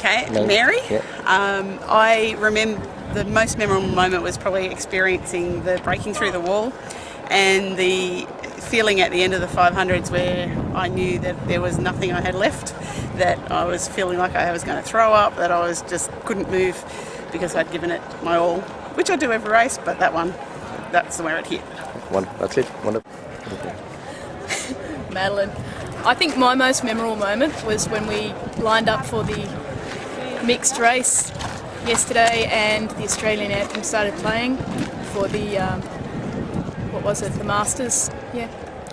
Okay, No. Mary. Yeah. I remember the most memorable moment was probably experiencing the breaking through the wall and the feeling at the end of the 500s where I knew that there was nothing I had left, that I was feeling like I was going to throw up, that I was just couldn't move because I'd given it my all, which I do every race, but that's where it hit. That's it. Wonderful. Okay. Madeline. I think my most memorable moment was when we lined up for the mixed race yesterday and the Australian anthem started playing for the, the Masters. Yeah,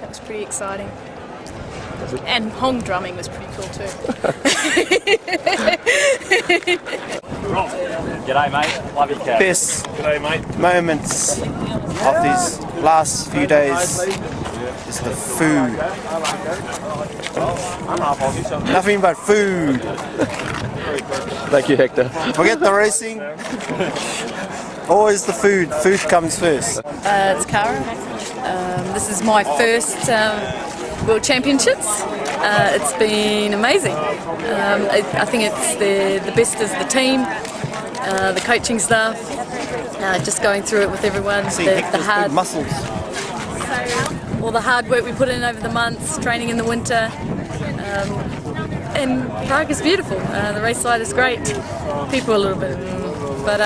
that was pretty exciting. And Hong drumming was pretty cool too. G'day mate, love you cat. Best G'day mate. moments of these last few days is the food. Nothing but food. Thank you, Hector. Forget the racing. Always the food. Food comes first. It's Cara. This is my first World Championships. It's been amazing. I think it's the best is the team, the coaching staff, just going through it with everyone. The hard muscles. All the hard work we put in over the months, training in the winter. And Prague is beautiful. The race side is great. People a little bit, but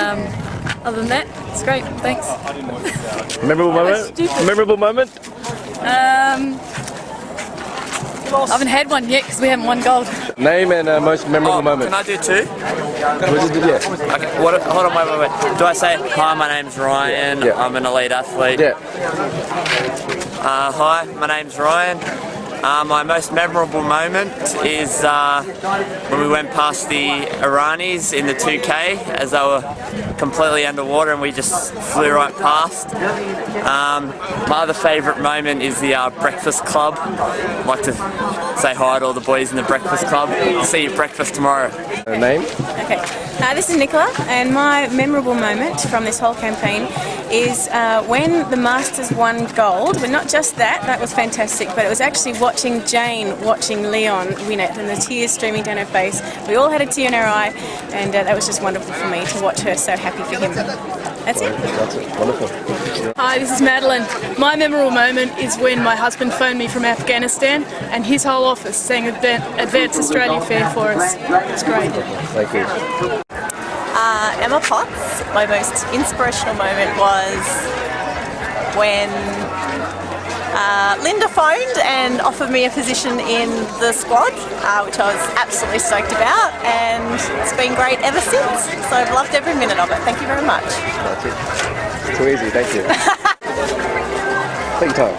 other than that, it's great. Thanks. Memorable moment? Memorable moment? I haven't had one yet because we haven't won gold. Name and most memorable moment. Can I do two? Yeah. Okay, hold on, wait. Do I say, hi, my name's Ryan, Yeah. I'm an elite athlete? Yeah. Hi, my name's Ryan. My most memorable moment is when we went past the Iranis in the 2K as they were completely underwater and we just flew right past. My other favourite moment is the Breakfast Club. I'd like to say hi to all the boys in the Breakfast Club. See you at breakfast tomorrow. Name? Okay, this is Nicola, and my memorable moment from this whole campaign is when the Masters won gold. But not just that was fantastic, but it was actually watching Jane watching Leon win it and the tears streaming down her face. We all had a tear in our eye, and that was just wonderful for me to watch her so happy for him. That's it. That's it. Wonderful. Hi, this is Madeline. My memorable moment is when my husband phoned me from Afghanistan and his whole office sang Advance Australia Fair for us. It's great. Thank you. Emma Potts. My most inspirational moment was when Linda phoned and offered me a position in the squad, which I was absolutely stoked about, and it's been great ever since. So I've loved every minute of it. Thank you very much. That's it. Too easy. Thank you. Take your time.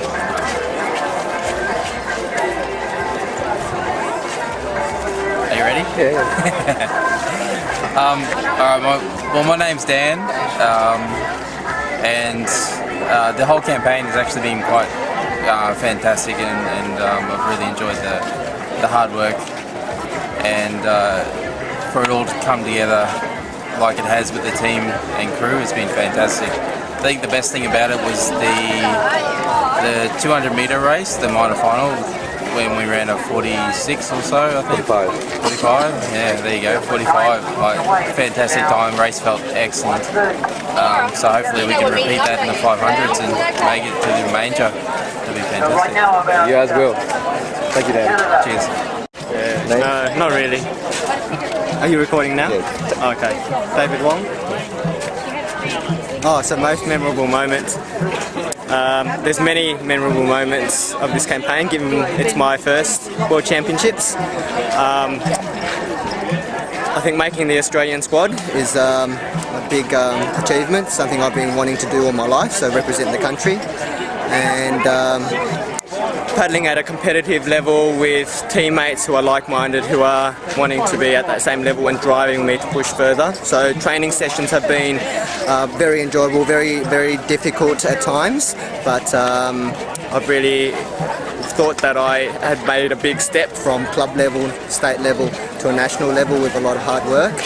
Are you ready? Yeah. Alright, my name's Dan, and the whole campaign has actually been quite fantastic, and I've really enjoyed the hard work, and for it all to come together like it has with the team and crew has been fantastic. I think the best thing about it was the 200 metre race, the minor final, when we ran a 46 or so, I think. 45, yeah, there you go, 45. Fantastic time, race felt excellent. So hopefully we can repeat that in the 500s and make it to the major. That'd be fantastic. You guys will. Thank you, Dan. Cheers. Yeah, no, not really. Are you recording now? Yeah. Okay. David Wong. Oh, so most memorable moments. There's many memorable moments of this campaign, given it's my first World Championships. I think making the Australian squad is a big achievement, something I've been wanting to do all my life, so represent the country. And paddling at a competitive level with teammates who are like-minded, who are wanting to be at that same level and driving me to push further. So training sessions have been very enjoyable, very, very difficult at times, but I've really thought that I had made a big step from club level, state level to a national level with a lot of hard work.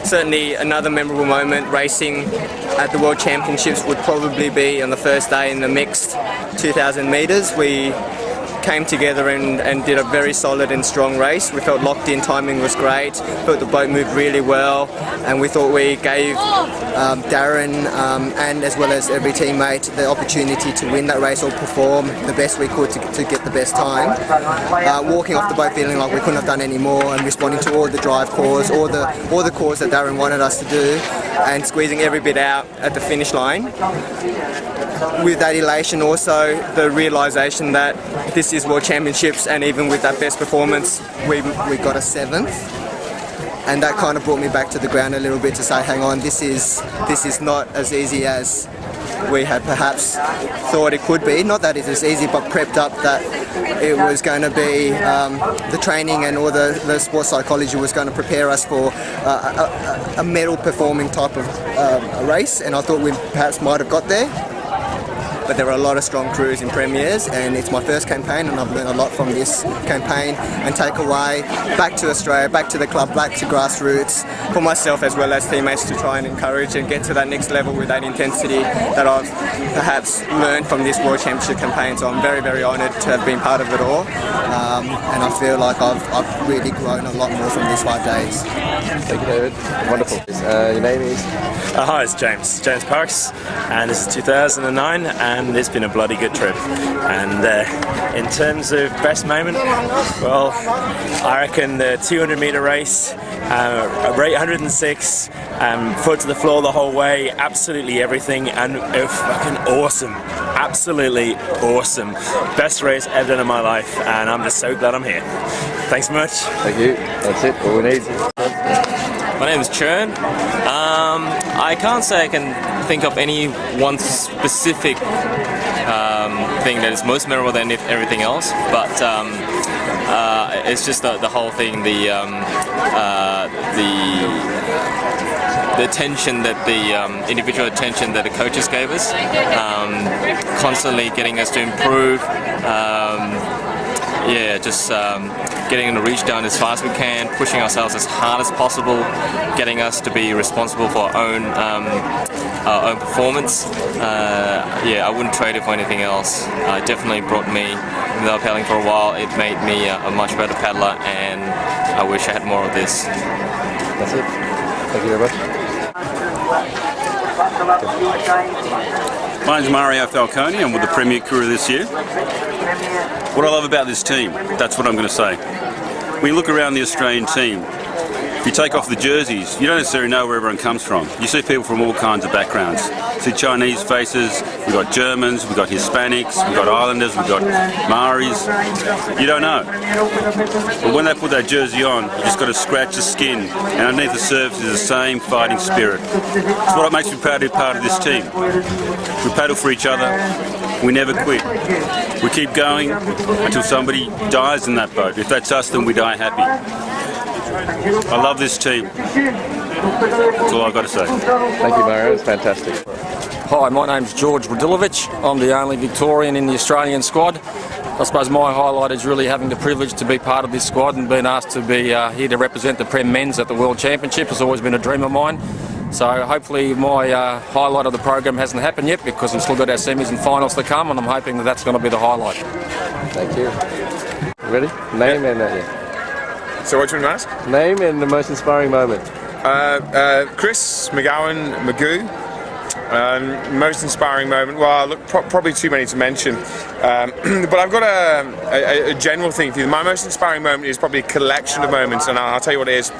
Certainly another memorable moment racing at the World Championships would probably be on the first day in the mixed 2,000 metres. We came together and did a very solid and strong race. We felt locked in, timing was great, felt the boat moved really well, and we thought we gave Darren and as well as every teammate the opportunity to win that race or perform the best we could to get the best time. Walking off the boat feeling like we couldn't have done any more, and responding to all the drive calls, all the calls that Darren wanted us to do, and squeezing every bit out at the finish line. With that elation, also the realisation that this is World Championships, and even with that best performance, we got a 7th, and that kind of brought me back to the ground a little bit to say, hang on, this is not as easy as we had perhaps thought it could be. Not that it is easy, but prepped up that it was going to be the training and all the sports psychology was going to prepare us for a medal performing type of a race, and I thought we perhaps might have got there. But there are a lot of strong crews in premiers, and it's my first campaign, and I've learned a lot from this campaign and take away back to Australia, back to the club, back to grassroots, for myself as well as teammates, to try and encourage and get to that next level with that intensity that I've perhaps learned from this World Championship campaign. So I'm very, very honoured to have been part of it all, and I feel like I've really grown a lot more from these 5 days. Thank you, David. Wonderful. Your name is? Hi, it's James Parks, and this is 2009, and it's been a bloody good trip. And in terms of best moment, well, I reckon the 200 metre race, rate 106, foot to the floor the whole way, absolutely everything, and it was fucking awesome. Absolutely awesome. Best race ever done in my life, and I'm just so glad I'm here. Thanks so much. Thank you. That's it. All we need. My name is Churn. I can't say I can think of any one specific thing that is most memorable than everything else, but it's just the whole thing, the attention that the individual attention that the coaches gave us, constantly getting us to improve. Getting the reach down as fast as we can, pushing ourselves as hard as possible, getting us to be responsible for our own performance. I wouldn't trade it for anything else. It definitely brought me, even though paddling for a while, it made me a much better paddler, and I wish I had more of this. That's it. Thank you very much. My name's Mario Falcone. I'm with the Premier crew this year. What I love about this team, that's what I'm going to say. When you look around the Australian team, if you take off the jerseys, you don't necessarily know where everyone comes from. You see people from all kinds of backgrounds. You see Chinese faces, we've got Germans, we've got Hispanics, we've got Islanders, we've got Maoris. You don't know. But when they put that jersey on, you just got to scratch the skin, and underneath the surface is the same fighting spirit. It's what makes me proud to be part of this team. We paddle for each other. We never quit. We keep going until somebody dies in that boat. If that's us, then we die happy. I love this team. That's all I've got to say. Thank you, Mario. It's fantastic. Hi, my name's George Bradilovic. I'm the only Victorian in the Australian squad. I suppose my highlight is really having the privilege to be part of this squad and being asked to be here to represent the Prem Men's at the World Championship. It's always been a dream of mine. So hopefully my highlight of the program hasn't happened yet, because we've still got our semis and finals to come, and I'm hoping that that's going to be the highlight. Thank you. Ready? Name and So what do you want to ask? Name and the most inspiring moment. Chris McGowan Magoo. Most inspiring moment, well, look, probably too many to mention, but I've got a general thing for you. My most inspiring moment is probably a collection of moments, and I'll tell you what it is.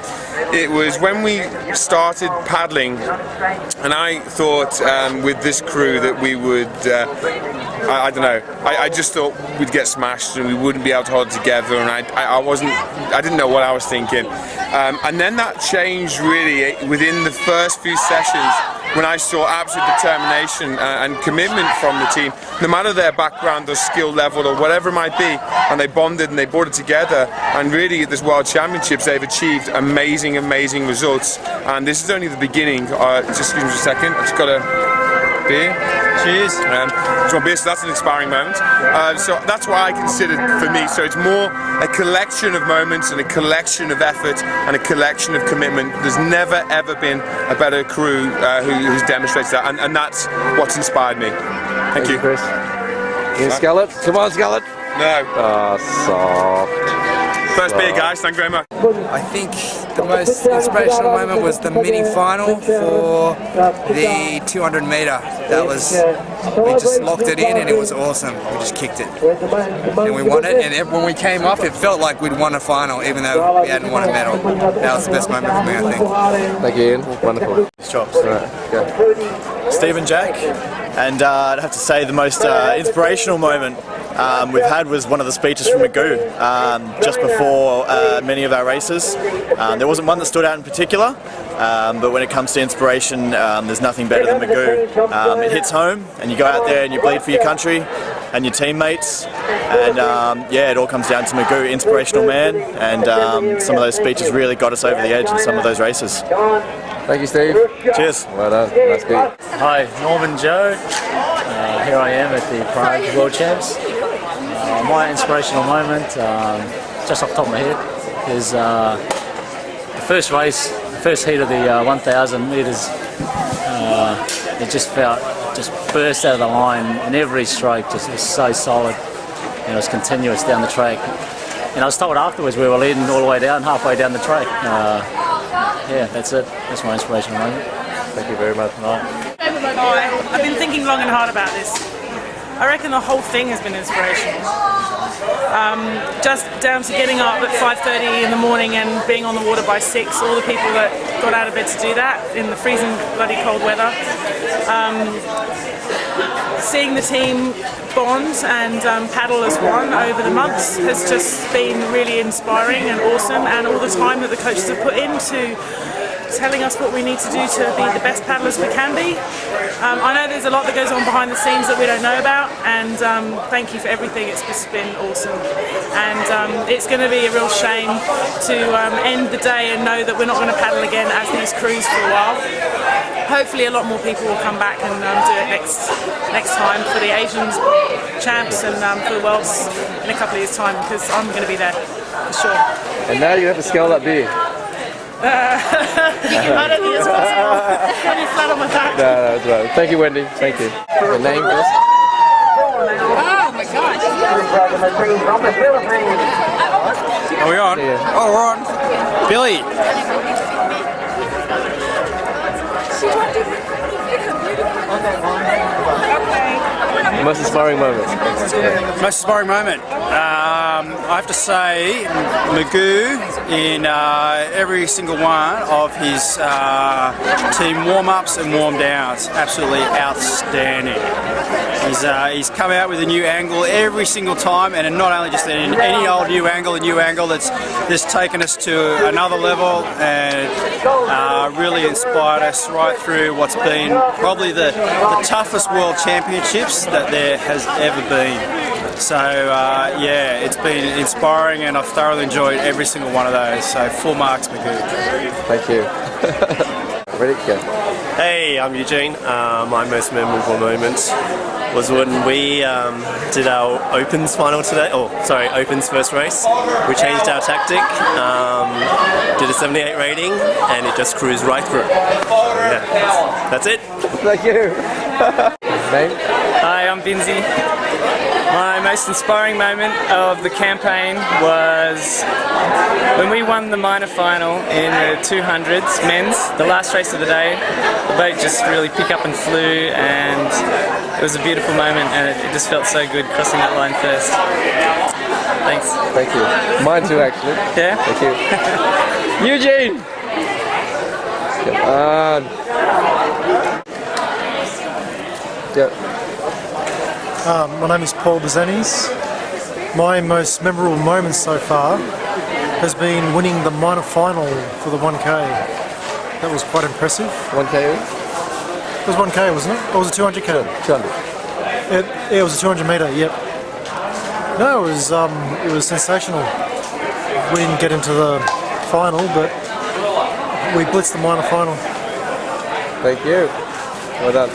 It was when we started paddling, and I thought with this crew that we would, I don't know, I just thought we'd get smashed and we wouldn't be able to hold it together, and I didn't know what I was thinking. And then that changed really within the first few sessions, when I saw absolute determination and commitment from the team, no matter their background or skill level or whatever it might be, and they bonded and they brought it together, and really at this World Championships they've achieved amazing results, and this is only the beginning. Just excuse me a second, I've just got a beer. Cheers. So that's an inspiring moment. So that's what I consider for me. So it's more a collection of moments and a collection of effort and a collection of commitment. There's never ever been a better crew who's demonstrated that, and that's what's inspired me. Thank you. Chris. Scarlett. Come on, Scarlett. No. Oh, soft. First beer, guys. Thank you very much. I think the most inspirational moment was the mini final for the 200 metre. That was, we just locked it in and it was awesome. We just kicked it and we won it. And when we came off, it felt like we'd won a final, even though we hadn't won a medal. That was the best moment for me, I think. Thank you, Ian. Wonderful. Chops. Right, go. Stephen Jack, and I'd have to say the most inspirational moment we've had was one of the speeches from Magoo just before many of our races. There wasn't one that stood out in particular, but when it comes to inspiration, there's nothing better than Magoo. It hits home, and you go out there and you bleed for your country and your teammates, and yeah, it all comes down to Magoo, inspirational man, and some of those speeches really got us over the edge in some of those races. Thank you, Steve. Cheers. Well done. Nice beat. Hi, Norman Joe. Here I am at the Prague World Champs. My inspirational moment, just off the top of my head, is the first race, the first heat of the 1,000 metres. It just burst out of the line, and every stroke just was so solid, and it was continuous down the track. And I was told afterwards we were leading all the way down, halfway down the track. Yeah, that's it. That's my inspirational moment. Thank you very much. Right. I've been thinking long and hard about this. I reckon the whole thing has been inspirational. Just down to getting up at 5:30 in the morning and being on the water by 6, all the people that got out of bed to do that in the freezing bloody cold weather. Seeing the team bond and paddle as one over the months has just been really inspiring and awesome, and all the time that the coaches have put into telling us what we need to do to be the best paddlers we can be. I know there's a lot that goes on behind the scenes that we don't know about, and thank you for everything. It's just been awesome, and it's going to be a real shame to end the day and know that we're not going to paddle again as these crews for a while. Hopefully a lot more people will come back and do it next time for the Asian champs and for the Worlds in a couple of years' time, because I'm going to be there for sure. And now you have to scale that beer. I don't think it's possible. I'll be flat on my back. No, that's right. Thank you, Wendy. Thank you. Your name is? Oh my gosh. Are we on? Yeah. Oh, we're on. Billy. Most inspiring moment. Most inspiring moment. I have to say, Magoo in every single one of his team warm-ups and warm-downs, absolutely outstanding. He's come out with a new angle every single time, and not only just any old new angle, a new angle that's taken us to another level and really inspired us right through what's been probably the toughest World Championships that there has ever been. So yeah, it's been inspiring, and I've thoroughly enjoyed every single one of those. So full marks, Magoo. Thank you. Ready to go. Hey, I'm Eugene. My most memorable moment was when we did our Opens final today. Opens first race. We changed our tactic, did a 78 rating, and it just cruised right through. Yeah, that's it. Thank you. Name? Hi, I'm Binzi. My most inspiring moment of the campaign was when we won the minor final in the 200s men's, the last race of the day. The boat just really picked up and flew, and it was a beautiful moment, and it just felt so good crossing that line first. Thanks. Thank you. Mine too, actually. Yeah? Thank you. Eugene! Come on. Go. My name is Paul Bazanis. My most memorable moment so far has been winning the minor final for the 1K. That was quite impressive. 1K? It was 1K, wasn't it? Or was it 200K? 200. It was a 200 metre, yep. No, it was sensational. We didn't get into the final, but we blitzed the minor final. Thank you. Well done.